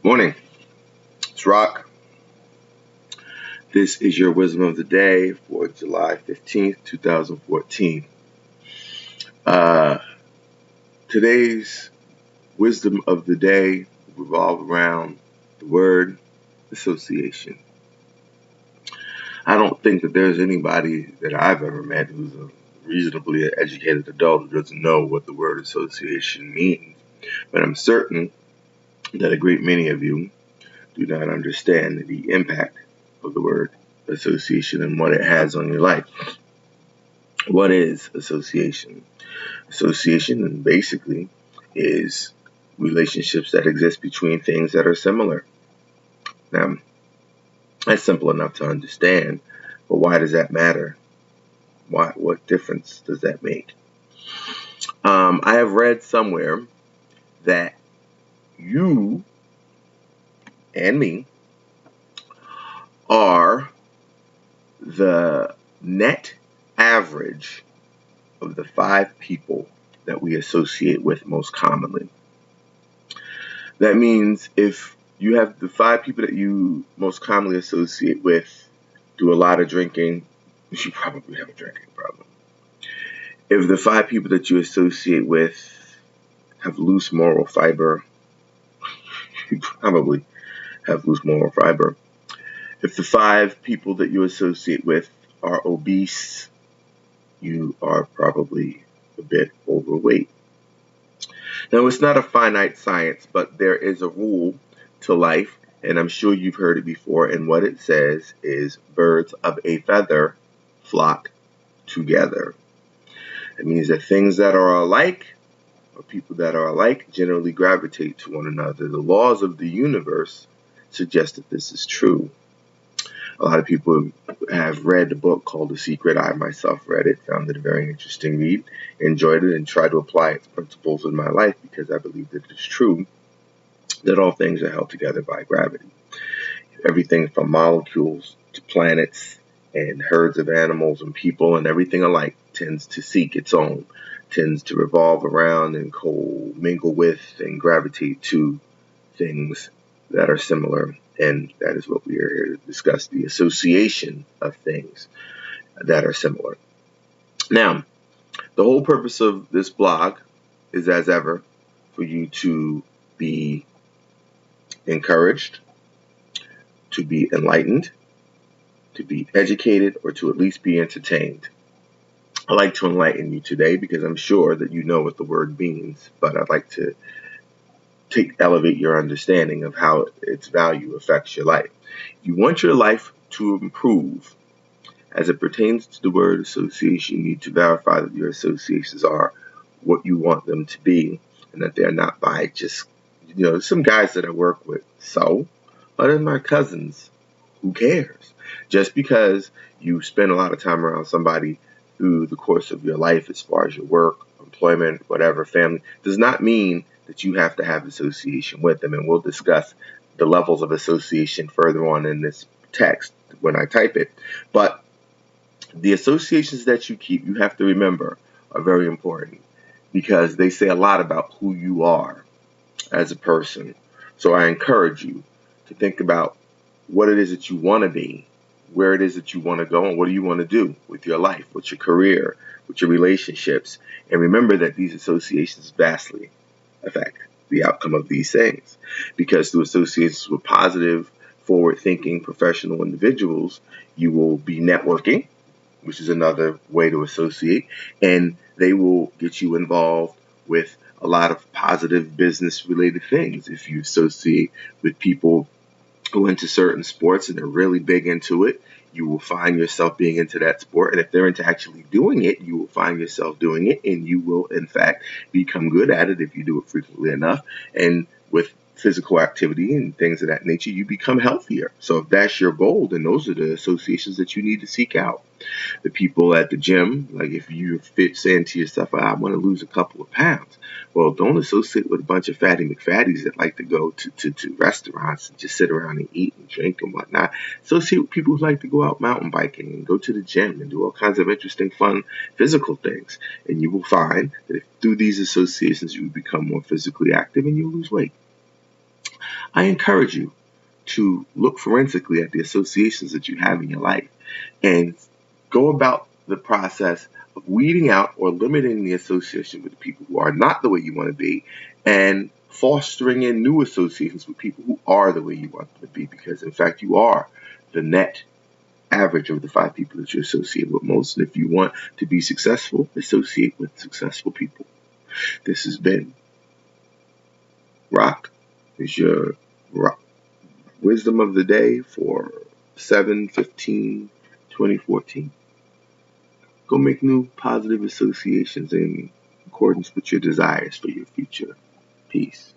Morning, it's Rock. This is your wisdom of the day for July 15th, 2014. Today's wisdom of the day will revolve around the word association. I don't think that there's anybody that I've ever met who's a reasonably educated adult who doesn't know what the word association means, but I'm certain that a great many of you do not understand the impact of the word association and what it has on your life. What is association? Association basically is relationships that exist between things that are similar. Now, that's simple enough to understand, but why does that matter? What difference does that make? I have read somewhere that you and me are the net average of the 5 people that we associate with most commonly. That means if you have the 5 people that you most commonly associate with do a lot of drinking, you probably have a drinking problem. If the 5 people that you associate with have loose moral fiber, you probably have loose moral fiber. If the 5 people that you associate with are obese, you are probably a bit overweight. Now, it's not a finite science, but there is a rule to life, and I'm sure you've heard it before, and what it says is birds of a feather flock together. It means that things that are alike, or people that are alike, generally gravitate to one another. The laws of the universe suggest that this is true. A lot of people have read the book called The Secret. I myself read it, found it a very interesting read, enjoyed it, and tried to apply its principles in my life because I believe that it's true that all things are held together by gravity. Everything from molecules to planets and herds of animals and people and everything alike tends to seek its own, tends to revolve around and mingle with and gravitate to things that are similar. And that is what we are here to discuss, the association of things that are similar. Now, the whole purpose of this blog is, as ever, for you to be encouraged, to be enlightened, to be educated, or to at least be entertained. I'd like to enlighten you today because I'm sure that you know what the word means, but I'd like to elevate your understanding of how its value affects your life. You want your life to improve as it pertains to the word association. You need to verify that your associations are what you want them to be and that they're not by just, some guys that I work with. So, other than my cousins, who cares? Just because you spend a lot of time around somebody through the course of your life, as far as your work, employment, whatever, family, does not mean that you have to have association with them. And we'll discuss the levels of association further on in this text when I type it. But the associations that you keep, you have to remember, are very important because they say a lot about who you are as a person. So I encourage you to think about what it is that you want to be, where it is that you want to go, and what do you want to do with your life, with your career, with your relationships. And remember that these associations vastly affect the outcome of these things, because through associations with positive, forward-thinking, professional individuals, you will be networking, which is another way to associate, and they will get you involved with a lot of positive business-related things. If you associate with people who are into certain sports and they're really big into it, you will find yourself being into that sport. And if they're into actually doing it, you will find yourself doing it, and you will, in fact, become good at it if you do it frequently enough. And with physical activity and things of that nature, you become healthier. So if that's your goal, then those are the associations that you need to seek out. The people at the gym, like if you fit saying to yourself, I want to lose a couple of pounds. Well, don't associate with a bunch of fatty McFatties that like to go to restaurants and just sit around and eat and drink and whatnot. Associate with people who like to go out mountain biking and go to the gym and do all kinds of interesting, fun, physical things. And you will find that through these associations, you become more physically active and you lose weight. I encourage you to look forensically at the associations that you have in your life and go about the process of weeding out or limiting the association with people who are not the way you want to be, and fostering in new associations with people who are the way you want them to be, because in fact you are the net average of the 5 people that you associate with most. And if you want to be successful, associate with successful people. This has been Rock. Is your wisdom of the day for 7/15/2014. Go make new positive associations in accordance with your desires for your future. Peace.